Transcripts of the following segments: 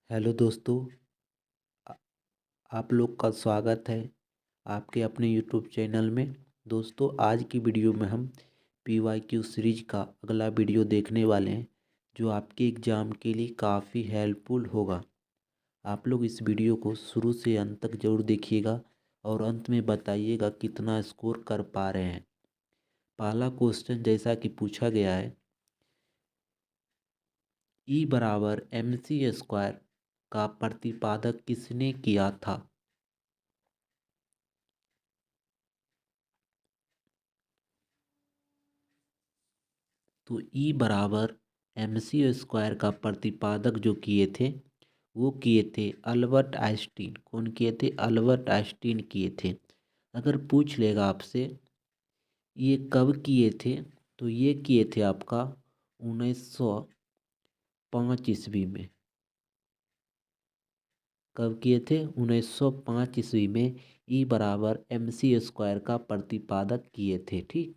Hello दोस्तों। आ- आप लोग का स्वागत है आपके अपने यूट्यूब चैनल में। दोस्तों, आज की वीडियो में हम PYQ सीरीज का अगला वीडियो देखने वाले हैं, जो आपके एग्ज़ाम के लिए काफ़ी हेल्पफुल होगा। आप लोग इस वीडियो को शुरू से अंत तक ज़रूर देखिएगा और अंत में बताइएगा कितना स्कोर कर पा रहे हैं। पहला क्वेश्चन जैसा कि पूछा गया है, E = MC² का प्रतिपादक किसने किया था? तो E = MC² का प्रतिपादक जो किए थे वो किए थे अल्बर्ट आइंस्टीन। कौन किए थे? अल्बर्ट आइंस्टीन किए थे। अगर पूछ लेगा आपसे ये कब किए थे, तो ये किए थे आपका 1905 ईस्वी में। कब किए थे? 1905 ईस्वी में E = MC² का प्रतिपादक किए थे। ठीक।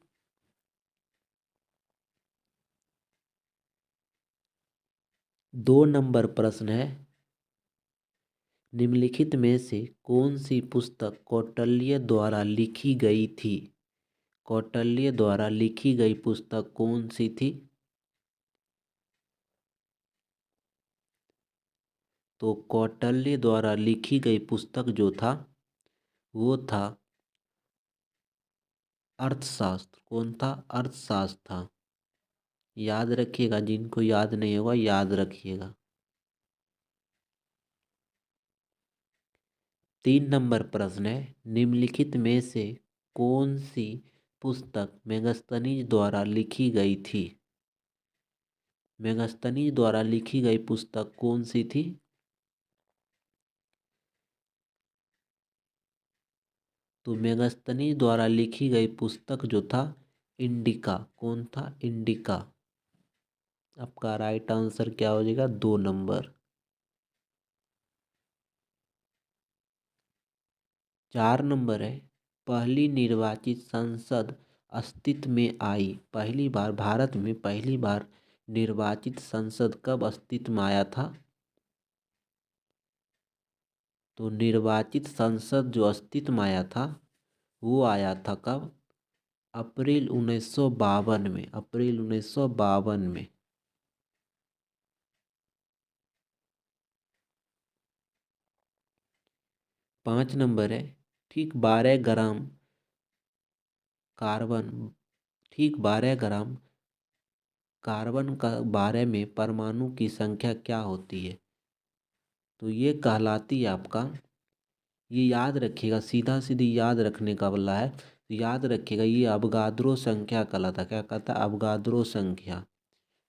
2 नंबर प्रश्न है, निम्नलिखित में से कौन सी पुस्तक कौटिल्य द्वारा लिखी गई थी? कौटिल्य द्वारा लिखी गई पुस्तक कौन सी थी? तो कौटिल्य द्वारा लिखी गई पुस्तक जो था वो था अर्थशास्त्र। कौन था? अर्थशास्त्र था। याद रखिएगा, जिनको याद नहीं होगा याद रखिएगा। 3 नंबर प्रश्न है, निम्नलिखित में से कौन सी पुस्तक मेगास्थनीज द्वारा लिखी गई थी? मेगास्थनीज द्वारा लिखी गई पुस्तक कौन सी थी? तो मेगास्थनीज द्वारा लिखी गई पुस्तक जो था इंडिका। कौन था? इंडिका। आपका राइट आंसर क्या हो जाएगा? 2 नंबर। 4 नंबर है, पहली निर्वाचित संसद अस्तित्व में आई। पहली बार भारत में पहली बार निर्वाचित संसद कब अस्तित्व में आया था? तो निर्वाचित संसद जो अस्तित्व में आया था वो आया था कब? अप्रैल 1952 में। अप्रैल 1952 में। 5 नंबर है, ठीक 12 ग्राम कार्बन ठीक 12 ग्राम कार्बन का 12 में परमाणु की संख्या क्या होती है? तो ये कहलाती है आपका, ये याद रखिएगा, सीधा सीधी याद रखने का वाला है। तो याद रखिएगा, ये अवगाद्रो संख्या कहलाता। क्या कहता है? अवगाद्रो संख्या।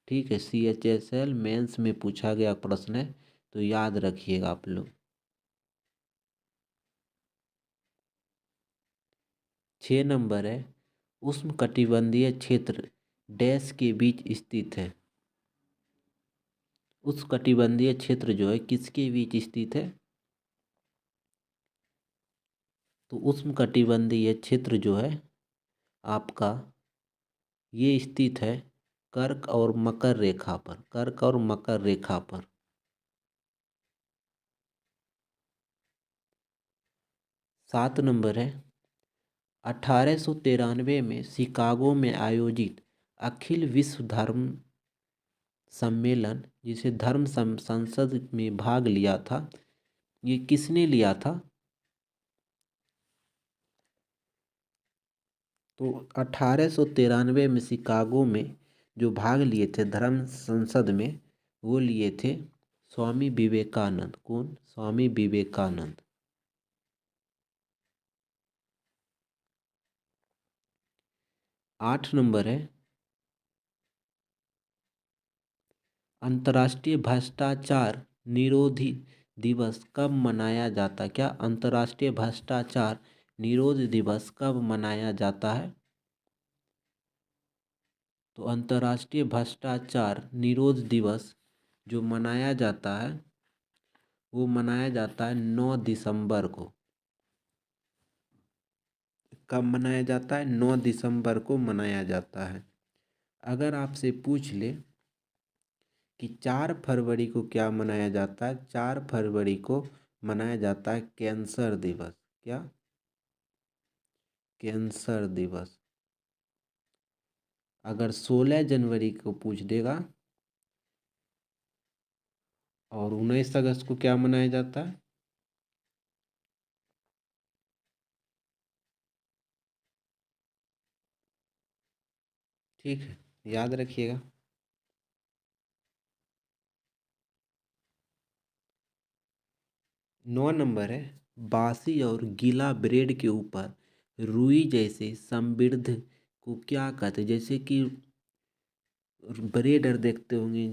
ठीक है, CHSL मेंस में पूछा गया प्रश्न है, तो याद रखिएगा आप लोग। 6 नंबर है, उष्णकटिबंधीय क्षेत्र डैश के बीच स्थित है। उष्णकटिबंधीय क्षेत्र जो है किसके बीच स्थित है? तो उष्णकटिबंधीय क्षेत्र जो है आपका ये स्थित है कर्क और मकर रेखा पर। कर्क और मकर रेखा पर। 7 नंबर है, 1893 में शिकागो में आयोजित अखिल विश्व धर्म सम्मेलन, जिसे संसद में भाग लिया था, ये किसने लिया था? तो 1893 में शिकागो में जो भाग लिए थे धर्म संसद में, वो लिए थे स्वामी विवेकानंद। कौन? स्वामी विवेकानंद। 8 नंबर है, अंतर्राष्ट्रीय भ्रष्टाचार निरोधी दिवस कब मनाया जाता है? क्या अंतर्राष्ट्रीय भ्रष्टाचार निरोध दिवस कब मनाया जाता है? तो अंतर्राष्ट्रीय भ्रष्टाचार निरोध दिवस जो मनाया जाता है वो मनाया जाता है 9 दिसंबर को। कब मनाया जाता है? 9 दिसंबर को मनाया जाता है। अगर आपसे पूछ ले कि 4 फरवरी को क्या मनाया जाता है? 4 फरवरी को मनाया जाता है कैंसर दिवस। क्या? कैंसर दिवस। अगर 16 जनवरी को पूछ देगा और 19 अगस्त को क्या मनाया जाता है? ठीक है, याद रखिएगा। 9 नंबर है, बासी और गीला ब्रेड के ऊपर रुई जैसे समृद्ध को क्या कहते हैं? जैसे कि ब्रेड देखते होंगे,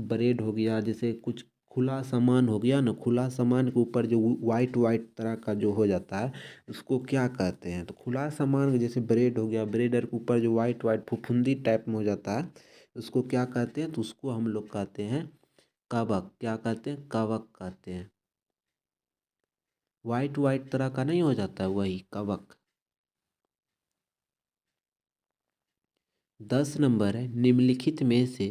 ब्रेड हो गया, जैसे कुछ खुला सामान हो गया ना, खुला सामान के ऊपर जो वाइट वाइट तरह का जो हो जाता है उसको क्या कहते हैं? तो खुला सामान जैसे ब्रेड हो गया, ब्रेड के ऊपर जो वाइट वाइट फुफुंदी टाइप में हो जाता है उसको क्या कहते हैं? तो उसको हम लोग कहते हैं कवक। क्या कहते हैं? कवक कहते हैं। वाइट वाइट तरह का नहीं हो जाता है, वही कवक। 10 नंबर है, निम्नलिखित में से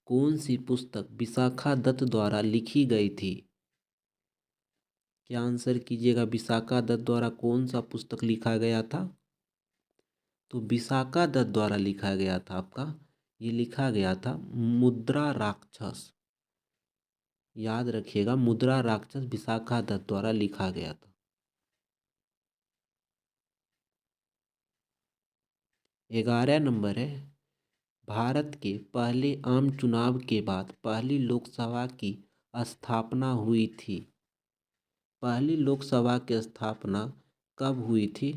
कौन सी पुस्तक विशाखा दत्त द्वारा लिखी गई थी? क्या आंसर कीजिएगा? विशाखा दत्त द्वारा कौन सा पुस्तक लिखा गया था? तो विशाखा दत्त द्वारा लिखा गया था आपका, ये लिखा गया था मुद्रा राक्षस। याद रखिएगा, मुद्रा राक्षस विशाखा दत्त द्वारा लिखा गया था। 11 नंबर है, भारत के पहले आम चुनाव के बाद पहली लोकसभा की स्थापना हुई थी। पहली लोकसभा की स्थापना कब हुई थी?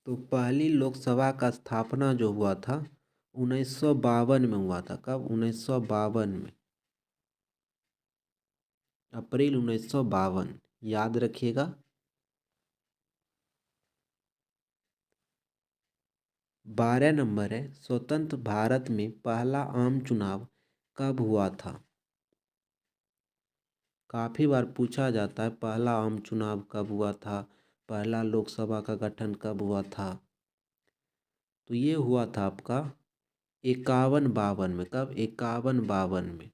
तो पहली लोकसभा का स्थापना जो हुआ था 1952 में हुआ था। कब? 1952 में, अप्रैल 1952। याद रखिएगा। 12 नंबर है, स्वतंत्र भारत में पहला आम चुनाव कब हुआ था? काफ़ी बार पूछा जाता है पहला आम चुनाव कब हुआ था, पहला लोकसभा का गठन कब हुआ था। तो ये हुआ था आपका 51-52 में। कब? 51-52 में।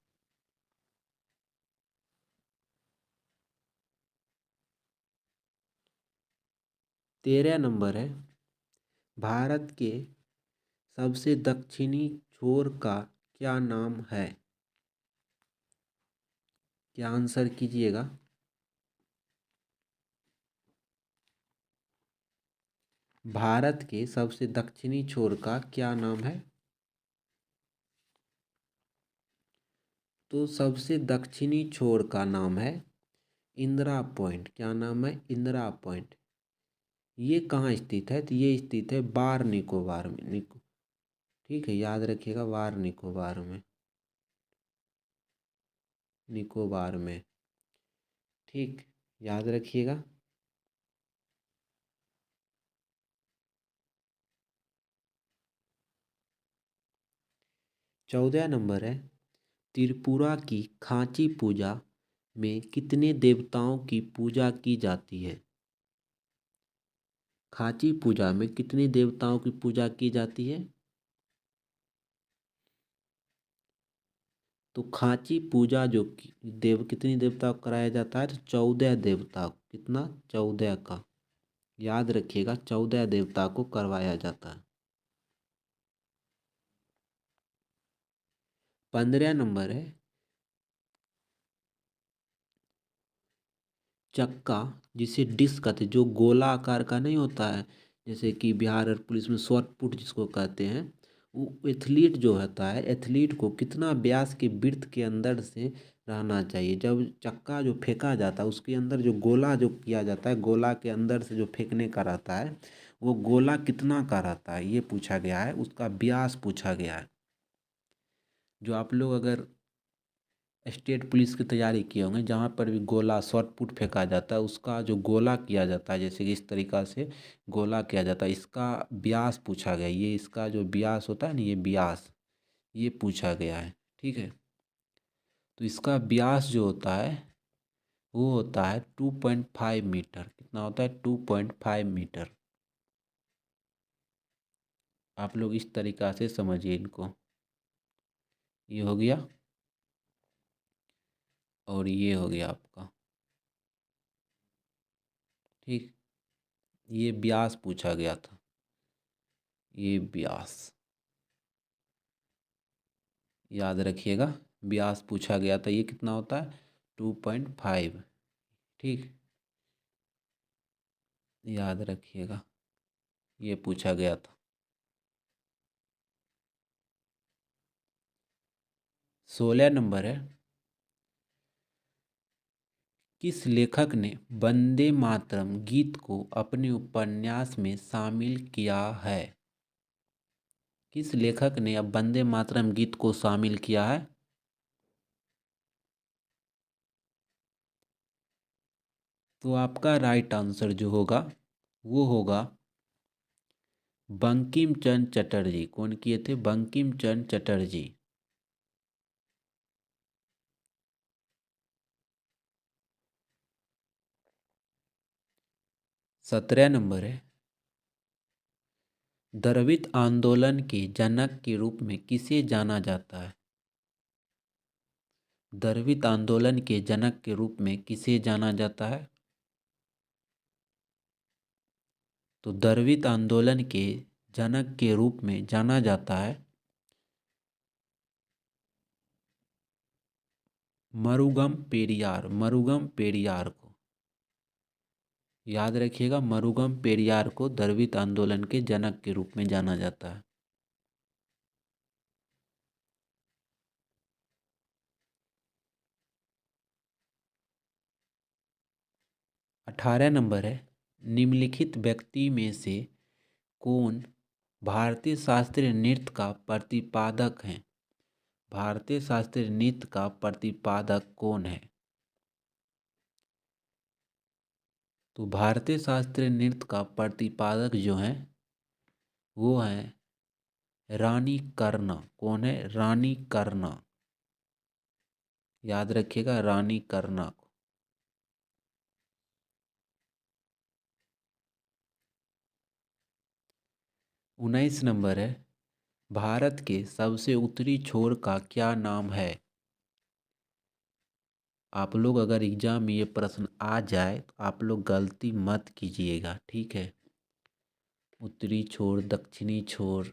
13 नंबर है, भारत के सबसे दक्षिणी छोर का क्या नाम है? क्या आंसर कीजिएगा? भारत के सबसे दक्षिणी छोर का क्या नाम है? तो सबसे दक्षिणी छोर का नाम है इंदिरा पॉइंट। क्या नाम है? इंदिरा पॉइंट। ये कहाँ स्थित है? तो ये स्थित है बार निकोबार में। ठीक है, याद रखिएगा, बार निकोबार में। निकोबार में। ठीक, याद रखिएगा। 14 नंबर है, त्रिपुरा की खांची पूजा में कितने देवताओं की पूजा की जाती है? खांची पूजा में कितने देवताओं की पूजा की जाती है? तो खांची पूजा जो कितनी देवता को कराया जाता है? तो 14 देवता को। कितना? 14 का। याद रखिएगा, 14 देवता को करवाया जाता है। 15 नंबर है, चक्का जिसे डिस्क कहते हैं, जो गोला आकार का नहीं होता है, जैसे कि बिहार और पुलिस में शॉट पुट जिसको कहते हैं, वो एथलीट जो होता है, एथलीट को कितना व्यास के वृत्त के अंदर से रहना चाहिए? जब चक्का जो फेंका जाता है उसके अंदर जो गोला जो किया जाता है, गोला के अंदर से जो फेंकने का रहता है, वो गोला कितना का रहता है ये पूछा गया है, उसका व्यास पूछा गया है। जो आप लोग अगर स्टेट पुलिस की तैयारी किए होंगे, जहाँ पर भी गोला शॉट पुट फेंका जाता है, उसका जो गोला किया जाता है, जैसे कि इस तरीक़ा से गोला किया जाता है, इसका व्यास पूछा गया। ये इसका जो व्यास होता है ना, ये व्यास, ये पूछा गया है। ठीक है, तो इसका व्यास जो होता है वो होता है 2.5 मीटर। कितना होता है? 2.5 मीटर। आप लोग इस तरीक़ा से समझिए इनको। ये हो गया और ये हो गया आपका। ठीक, ये व्यास पूछा गया था, ये व्यास याद रखिएगा। व्यास पूछा गया था, ये कितना होता है 2.5। ठीक, याद रखिएगा, ये पूछा गया था। 16 नंबर है, किस लेखक ने वंदे मातरम गीत को अपने उपन्यास में शामिल किया है? किस लेखक ने अब वंदे मातरम गीत को शामिल किया है? तो आपका राइट आंसर जो होगा वो होगा बंकिम चंद्र चटर्जी। कौन किए थे? बंकिम चंद्र चटर्जी। 17 नंबर है, द्रविड़ आंदोलन के जनक के रूप में किसे जाना जाता है? द्रविड़ आंदोलन के जनक के रूप में किसे जाना जाता है? तो द्रविड़ आंदोलन के जनक के रूप में जाना जाता है मुरुगम पेरियार। मुरुगम पेरियार को याद रखिएगा, मुरुगम पेरियार को द्रविड़ आंदोलन के जनक के रूप में जाना जाता है। 18 नंबर है, निम्नलिखित व्यक्ति में से कौन भारतीय शास्त्रीय नृत्य का प्रतिपादक है? भारतीय शास्त्रीय नृत्य का प्रतिपादक कौन है? तो भारतीय शास्त्रीय नृत्य का प्रतिपादक जो है वो है रानी कर्णा। कौन है? रानी कर्णा। याद रखिएगा, रानी कर्णा को। 19 नंबर है, भारत के सबसे उत्तरी छोर का क्या नाम है? आप लोग अगर एग्जाम में ये प्रश्न आ जाए तो आप लोग गलती मत कीजिएगा, ठीक है। उत्तरी छोर, दक्षिणी छोर,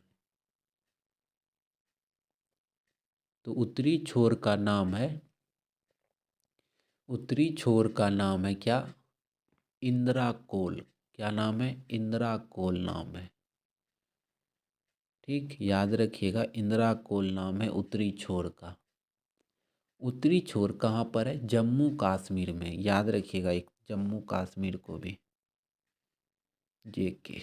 तो उत्तरी छोर का नाम है, उत्तरी छोर का नाम है क्या? इंदिरा कोल। क्या नाम है? इंदिरा कोल नाम है। ठीक, याद रखिएगा, इंदिरा कोल नाम है उत्तरी छोर का। उत्तरी छोर कहाँ पर है? जम्मू कश्मीर में। याद रखिएगा, एक जम्मू कश्मीर को भी। जेके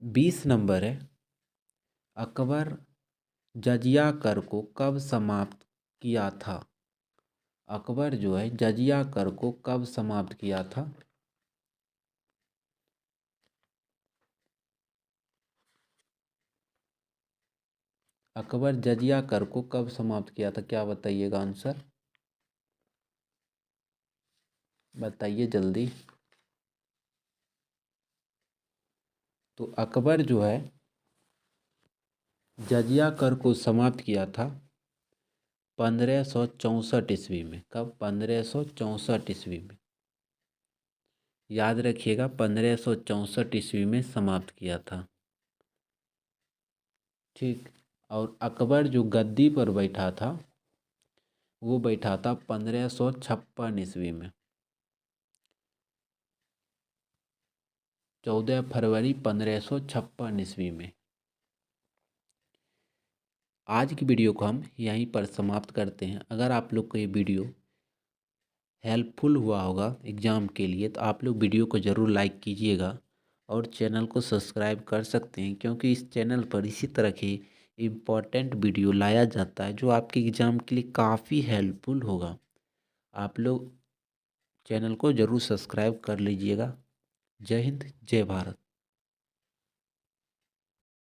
20 नंबर है, अकबर जजिया कर को कब समाप्त किया था? अकबर जो है जजिया कर को कब समाप्त किया था? अकबर जजिया कर को कब समाप्त किया था? क्या बताइएगा आंसर, बताइए जल्दी। तो अकबर जो है जजिया कर को समाप्त किया था 1564 ईस्वी में। कब? 1564 ईस्वी में। याद रखिएगा, 1564 ईस्वी में समाप्त किया था। ठीक, और अकबर जो गद्दी पर बैठा था वो बैठा था 1556 ईस्वी में। 14 फरवरी 1556 ईस्वी में। आज की वीडियो को हम यहीं पर समाप्त करते हैं। अगर आप लोग को ये वीडियो हेल्पफुल हुआ होगा एग्ज़ाम के लिए तो आप लोग वीडियो को ज़रूर लाइक कीजिएगा और चैनल को सब्सक्राइब कर सकते हैं, क्योंकि इस चैनल पर इसी तरह के इम्पॉर्टेंट वीडियो लाया जाता है जो आपके एग्ज़ाम के लिए काफ़ी हेल्पफुल होगा। आप लोग चैनल को ज़रूर सब्सक्राइब कर लीजिएगा। जय हिंद, जय भारत।